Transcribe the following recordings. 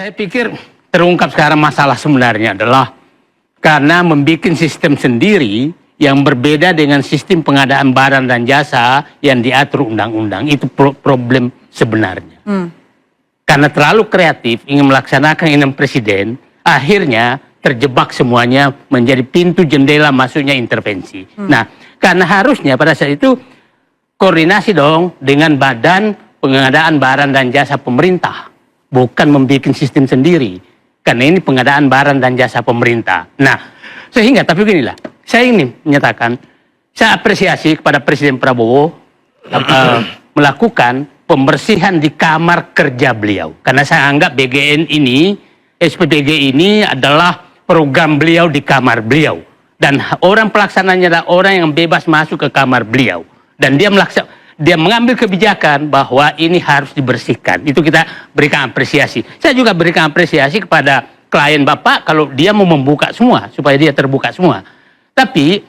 Saya pikir terungkap sekarang masalah sebenarnya adalah karena membuat sistem sendiri yang berbeda dengan sistem pengadaan barang dan jasa yang diatur undang-undang. Itu problem sebenarnya. Karena terlalu kreatif ingin melaksanakan keinginan presiden, akhirnya terjebak semuanya menjadi pintu jendela masuknya intervensi. Nah, karena harusnya pada saat itu koordinasi dong dengan badan pengadaan barang dan jasa pemerintah. Bukan membuat sistem sendiri. Karena ini pengadaan barang dan jasa pemerintah. Nah, sehingga, tapi beginilah. Saya ingin menyatakan, saya apresiasi kepada Presiden Prabowo melakukan pembersihan di kamar kerja beliau. Karena saya anggap BGN ini, SPPG ini adalah program beliau di kamar beliau. Dan orang pelaksananya adalah orang yang bebas masuk ke kamar beliau. Dan dia mengambil kebijakan bahwa ini harus dibersihkan. Itu kita berikan apresiasi. Saya juga berikan apresiasi kepada klien Bapak kalau dia mau membuka semua, supaya dia terbuka semua. Tapi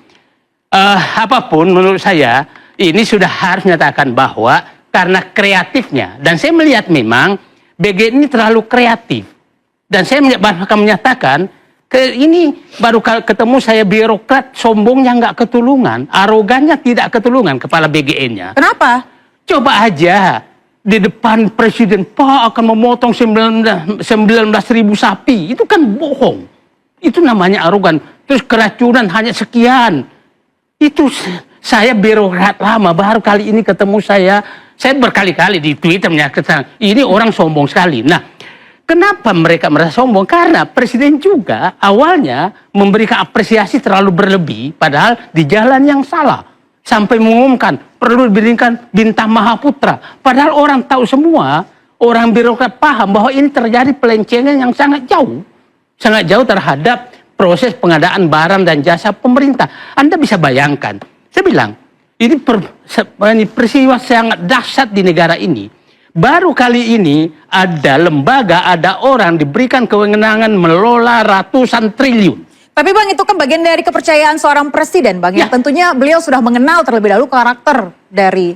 apapun menurut saya, ini sudah harus menyatakan bahwa karena kreatifnya, dan saya melihat memang BG ini terlalu kreatif. Dan saya akan menyatakan, ini baru ketemu saya birokrat, sombongnya nggak ketulungan, arogannya tidak ketulungan kepala BGN-nya. Kenapa? Coba aja di depan presiden, Pak akan memotong 19.000 sapi, itu kan bohong. Itu namanya arogan. Terus keracunan hanya sekian. Itu saya birokrat lama, baru kali ini ketemu saya berkali-kali di Twitter menyatakan ini orang sombong sekali. Nah, kenapa mereka merasa sombong? Karena presiden juga awalnya memberikan apresiasi terlalu berlebih, padahal di jalan yang salah. Sampai mengumumkan perlu diberikan bintang Mahaputra. Padahal orang tahu semua, orang birokrat paham bahwa ini terjadi pelencengan yang sangat jauh. Sangat jauh terhadap proses pengadaan barang dan jasa pemerintah. Anda bisa bayangkan, saya bilang, ini peristiwa sangat dahsyat di negara ini. Baru kali ini ada lembaga, ada orang diberikan kewenangan melola ratusan triliun. Tapi Bang, itu kan bagian dari kepercayaan seorang presiden, Bang. Yang tentunya beliau sudah mengenal terlebih dahulu karakter dari...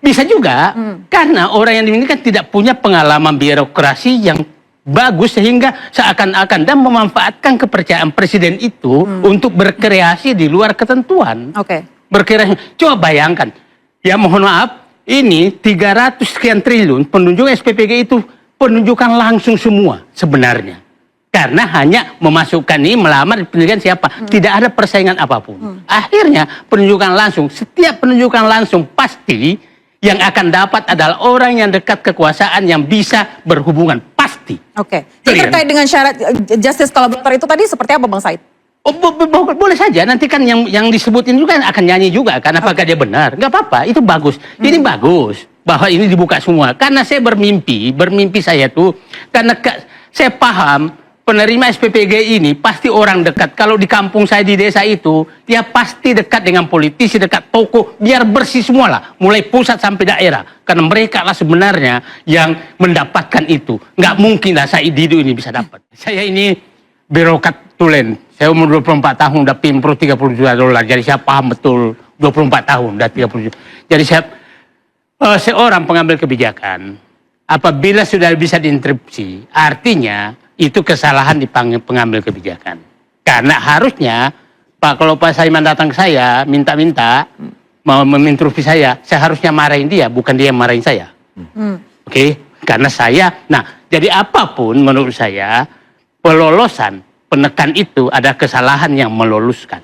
Bisa juga, karena orang yang dimiliki kan tidak punya pengalaman birokrasi yang bagus, sehingga seakan-akan dan memanfaatkan kepercayaan presiden itu untuk berkreasi di luar ketentuan. Berkreasi. Coba bayangkan, ya mohon maaf, ini 300 sekian triliun penunjuk SPPG itu penunjukan langsung semua sebenarnya. Karena hanya memasukkan ini, melamar pendidikan siapa. Tidak ada persaingan apapun. Akhirnya penunjukan langsung, setiap penunjukan langsung pasti yang akan dapat adalah orang yang dekat kekuasaan yang bisa berhubungan. Pasti. Jadi terkait dengan syarat justice collaborator itu tadi seperti apa Bang Said? Oh, boleh saja, nanti kan yang disebutin juga akan nyanyi juga kan, apakah dia benar, nggak apa-apa, itu bagus. Ini bagus bahwa ini dibuka semua, karena saya bermimpi saya tuh, karena saya paham penerima SPPG ini pasti orang dekat. Kalau di kampung saya di desa itu, dia pasti dekat dengan politisi, dekat toko, biar bersih semua lah, mulai pusat sampai daerah, karena mereka lah sebenarnya yang mendapatkan itu. Nggak mungkin lah Said Didu ini bisa dapat. Saya ini birokrat tulen. Saya umur 24 tahun, udah pimpro $30 juta. Jadi saya paham betul, 24 tahun, udah 30 juta. Jadi saya, seorang pengambil kebijakan, apabila sudah bisa diinterupsi, artinya itu kesalahan di pengambil kebijakan. Karena harusnya, Pak, kalau Pak Saiman datang ke saya, minta-minta, mau menginterupsi saya harusnya marahin dia, bukan dia yang marahin saya. Karena saya, nah, jadi apapun menurut saya, pelolosan, penekan itu ada kesalahan yang meloluskan.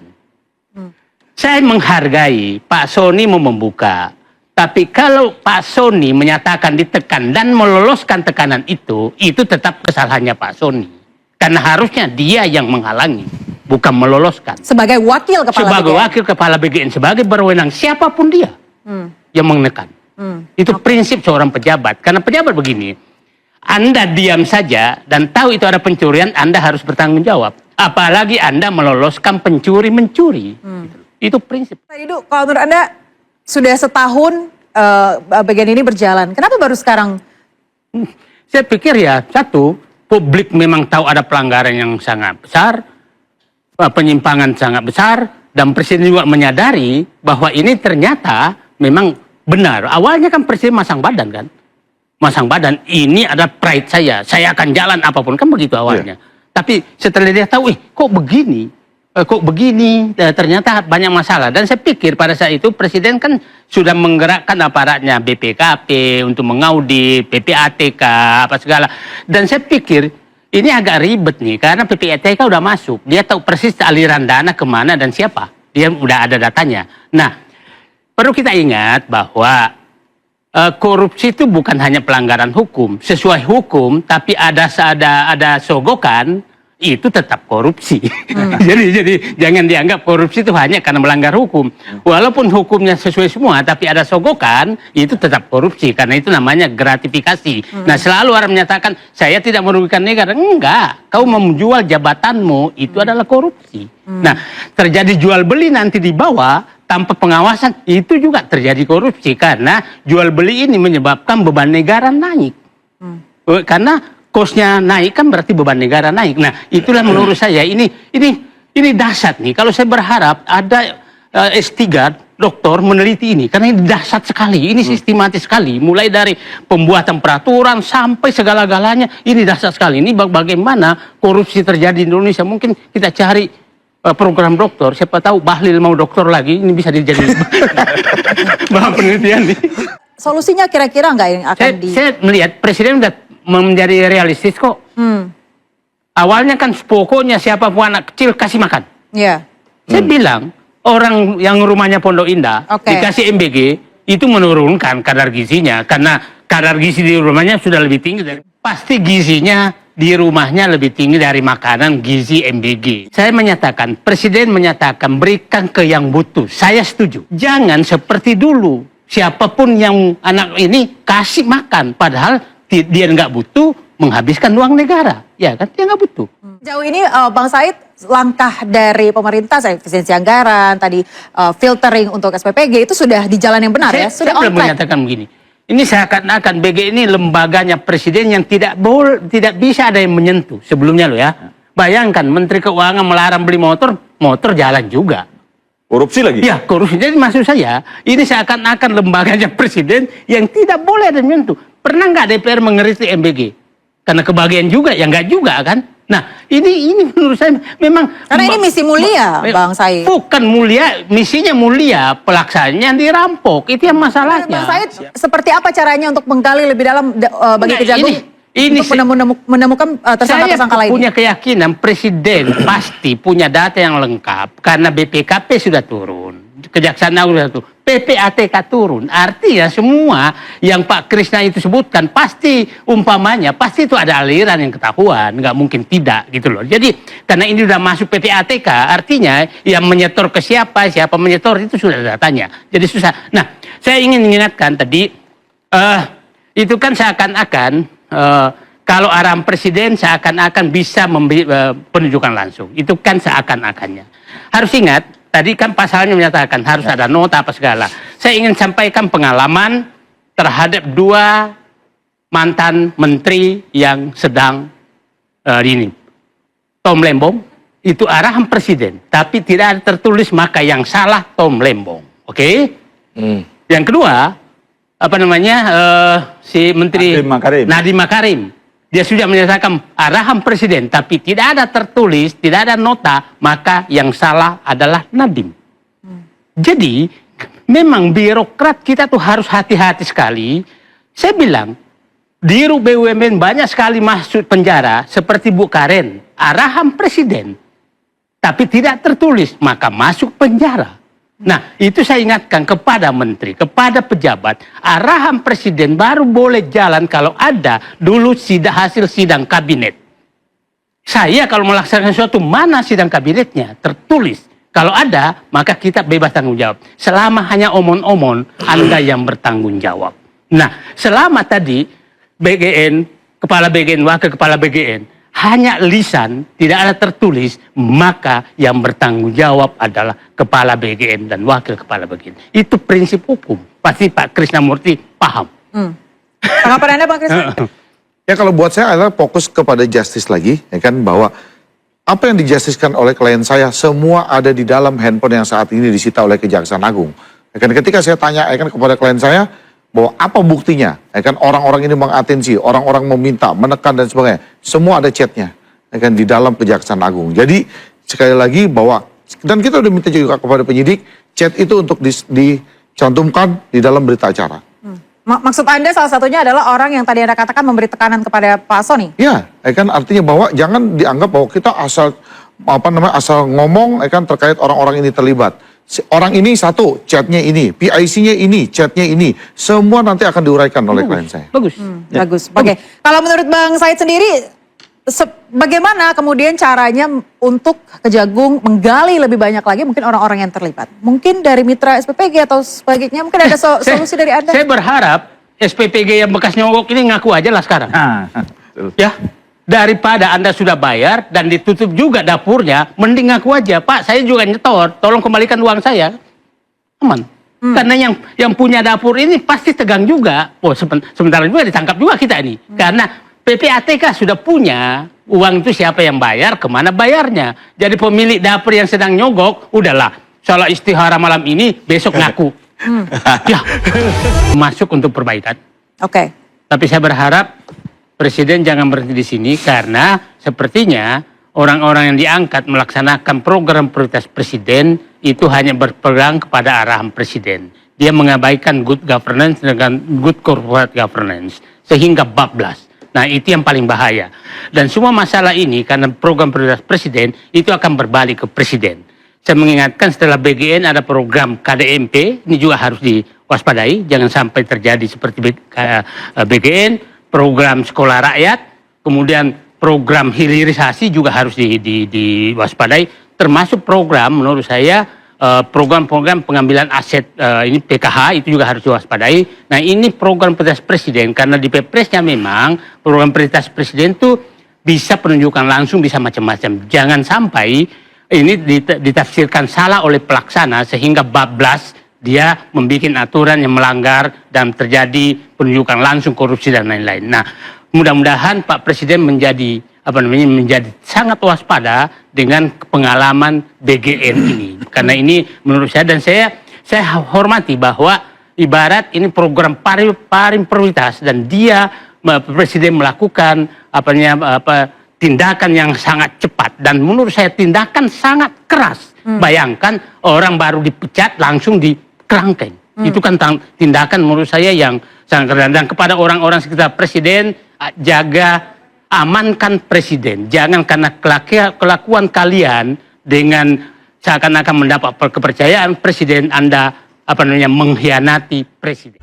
Saya menghargai Pak Soni mau membuka. Tapi kalau Pak Soni menyatakan ditekan dan meloloskan tekanan itu tetap kesalahannya Pak Soni. Karena harusnya dia yang menghalangi, bukan meloloskan. Sebagai wakil kepala BGN. Sebagai wakil kepala BGN, sebagai berwenang, siapapun dia yang menekan. Itu prinsip seorang pejabat. Karena pejabat begini, Anda diam saja dan tahu itu ada pencurian, Anda harus bertanggung jawab. Apalagi Anda meloloskan pencuri mencuri. Itu prinsip. Pak Didu, kalau menurut Anda sudah setahun bagian ini berjalan, kenapa baru sekarang? Saya pikir ya, satu, publik memang tahu ada pelanggaran yang sangat besar, penyimpangan sangat besar, dan presiden juga menyadari bahwa ini ternyata memang benar. Awalnya kan presiden masang badan kan. masang badan, ini adalah pride saya akan jalan apapun, kan begitu awalnya. Tapi setelah dia tahu, kok begini, ternyata banyak masalah. Dan saya pikir pada saat itu Presiden kan sudah menggerakkan aparatnya BPKP untuk mengaudit, PPATK, apa segala. Dan saya pikir ini agak ribet nih, karena PPATK udah masuk. Dia tahu persis aliran dana kemana dan siapa. Dia udah ada datanya. Nah, perlu kita ingat bahwa korupsi itu bukan hanya pelanggaran hukum. Sesuai hukum, tapi ada sogokan, itu tetap korupsi. Jadi jangan dianggap korupsi itu hanya karena melanggar hukum. Walaupun hukumnya sesuai semua, tapi ada sogokan, itu tetap korupsi. Karena itu namanya gratifikasi. Nah, selalu orang menyatakan, saya tidak merugikan negara. Enggak, kau menjual jabatanmu, itu adalah korupsi. Nah, terjadi jual beli nanti di bawah, tanpa pengawasan, itu juga terjadi korupsi. Karena jual beli ini menyebabkan beban negara naik. Karena kosnya naik kan berarti beban negara naik. Nah, itulah menurut saya ini dahsyat nih. Kalau saya berharap ada S3 doktor meneliti ini, karena ini dahsyat sekali, ini sistematis sekali, mulai dari pembuatan peraturan sampai segala-galanya, ini dahsyat sekali. Ini bagaimana korupsi terjadi di Indonesia. Mungkin kita cari program doktor, siapa tahu Bahlil mau doktor lagi, ini bisa dijadikan bahan penelitian nih. Solusinya kira-kira nggak yang akan saya melihat Presiden udah menjadi realistis kok. Awalnya kan pokoknya siapapun anak kecil kasih makan. Saya bilang orang yang rumahnya Pondok Indah dikasih MBG itu menurunkan kadar gizinya, karena kadar gizi di rumahnya sudah lebih tinggi dari pasti gizinya di rumahnya lebih tinggi dari makanan gizi MBG. Saya menyatakan, Presiden menyatakan berikan ke yang butuh. Saya setuju. Jangan seperti dulu. Siapapun yang anak ini kasih makan, padahal dia nggak butuh, menghabiskan uang negara. Ya kan, dia nggak butuh. Jauh ini Bang Said, langkah dari pemerintah, efisiensi anggaran, tadi filtering untuk SPPG itu sudah di jalan yang benar ya? Sudah saya belum menyatakan begini. Ini seakan-akan BG ini lembaganya Presiden yang tidak bisa ada yang menyentuh sebelumnya loh ya. Bayangkan Menteri Keuangan melarang beli motor jalan juga. Korupsi lagi? Ya, korupsi. Jadi maksud saya, ini seakan-akan lembaganya Presiden yang tidak boleh ada yang menyentuh. Pernah nggak DPR mengkritik MBG? Karena kebagian juga, ya nggak juga kan? Nah, ini menurut saya memang... Karena ini misi mulia, Bang Said. Bukan mulia, misinya mulia, pelaksananya dirampok. Itu yang masalahnya. Bang Said, seperti apa caranya untuk menggali lebih dalam bagi Kejagung untuk menemukan tersangka-tersangka lain? Saya punya keyakinan Presiden pasti punya data yang lengkap. Karena BPKP sudah turun. Kejaksaan Agung sudah turun. PPATK turun. Artinya semua yang Pak Krisna itu sebutkan pasti umpamanya, pasti itu ada aliran yang ketahuan. Nggak mungkin tidak gitu loh. Jadi karena ini sudah masuk PPATK, artinya yang menyetor ke siapa menyetor itu sudah datanya. Jadi susah. Nah, saya ingin mengingatkan tadi, itu kan seakan-akan kalau arahan Presiden seakan-akan bisa memberi penunjukan langsung. Itu kan seakan-akannya. Harus ingat, tadi kan pasalnya menyatakan harus ada nota apa segala. Saya ingin sampaikan pengalaman terhadap 2 mantan menteri yang sedang ini. Tom Lembong, itu arahan Presiden. Tapi tidak ada tertulis, maka yang salah Tom Lembong. Oke? Yang kedua, si Menteri Nadiem Makarim. Dia sudah menyatakan arahan Presiden, tapi tidak ada tertulis, tidak ada nota, maka yang salah adalah Nadiem. Jadi, memang birokrat kita tuh harus hati-hati sekali. Saya bilang, Dirut BUMN banyak sekali masuk penjara, seperti Bu Karen, arahan Presiden, tapi tidak tertulis, maka masuk penjara. Nah, itu saya ingatkan kepada menteri, kepada pejabat, arahan Presiden baru boleh jalan kalau ada dulu hasil sidang kabinet. Saya kalau melaksanakan sesuatu, mana sidang kabinetnya? Tertulis. Kalau ada, maka kita bebas tanggung jawab. Selama hanya omon-omon, Anda yang bertanggung jawab. Nah, selama tadi BGN, kepala BGN, wakil kepala BGN, hanya lisan, tidak ada tertulis, maka yang bertanggung jawab adalah kepala BGN dan wakil kepala BGN. Itu prinsip hukum. Pasti Pak Krisnamurti paham. Tanggapan Anda, Pak Krisna? Ya, kalau buat saya adalah fokus kepada justice lagi, ya kan, bahwa apa yang dijustiskan oleh klien saya semua ada di dalam handphone yang saat ini disita oleh Kejaksaan Agung. Ya kan, ketika saya tanya ya kan kepada klien saya, bahwa apa buktinya, ya kan orang-orang ini mengatensi, orang-orang meminta, menekan dan sebagainya, semua ada chatnya, ya kan di dalam Kejaksaan Agung. Jadi sekali lagi bahwa dan kita udah minta juga kepada penyidik chat itu untuk dicantumkan di dalam berita acara. Maksud Anda salah satunya adalah orang yang tadi Anda katakan memberi tekanan kepada Pak Soni? Ya, ya kan artinya bahwa jangan dianggap bahwa kita asal asal ngomong, ya kan terkait orang-orang ini terlibat. Orang ini satu, chatnya ini, PIC-nya ini, chatnya ini, semua nanti akan diuraikan oleh klien saya. Bagus. Ya. Bagus. Oke. Kalau menurut Bang Said sendiri, bagaimana kemudian caranya untuk Kejagung menggali lebih banyak lagi mungkin orang-orang yang terlibat? Mungkin dari mitra SPPG atau sebagainya, mungkin ada solusi dari Anda? Saya berharap SPPG yang bekas nyogok ini ngaku aja lah sekarang. Ya, daripada Anda sudah bayar dan ditutup juga dapurnya, mending ngaku aja, Pak, saya juga nyetor, tolong kembalikan uang saya. Aman. Karena yang punya dapur ini pasti tegang juga. Oh, sementara juga ditangkap juga kita ini. Karena PPATK sudah punya uang itu siapa yang bayar, kemana bayarnya. Jadi pemilik dapur yang sedang nyogok, udahlah, salah istihara malam ini, besok ngaku. Ya, masuk untuk perbaikan. Oke. Tapi saya berharap Presiden jangan berhenti di sini karena sepertinya orang-orang yang diangkat melaksanakan program prioritas Presiden itu hanya berpegang kepada arahan Presiden. Dia mengabaikan good governance dengan good corporate governance sehingga bablas. Nah, itu yang paling bahaya. Dan semua masalah ini karena program prioritas Presiden itu akan berbalik ke Presiden. Saya mengingatkan setelah BGN ada program KDMP, ini juga harus diwaspadai, jangan sampai terjadi seperti BGN, program sekolah rakyat, kemudian program hilirisasi juga harus diwaspadai, termasuk program menurut saya program-program pengambilan aset ini PKH itu juga harus diwaspadai. Nah, ini program prioritas Presiden karena di Pepresnya memang program prioritas Presiden itu bisa penunjukan langsung, bisa macam-macam. Jangan sampai ini ditafsirkan salah oleh pelaksana sehingga bablas dia membuat aturan yang melanggar dan terjadi penunjukan langsung korupsi dan lain-lain. Nah, mudah-mudahan Pak Presiden menjadi sangat waspada dengan pengalaman BGN ini. Karena ini menurut saya dan saya hormati bahwa ibarat ini program paling prioritas dan dia Presiden melakukan tindakan yang sangat cepat dan menurut saya tindakan sangat keras. Bayangkan orang baru dipecat langsung dikerangkeng. Itu kan tindakan menurut saya yang sangat keras. Dan kepada orang-orang sekitar Presiden, jaga, amankan Presiden. Jangan karena kelakuan kalian dengan seakan-akan mendapat kepercayaan Presiden, Anda mengkhianati Presiden.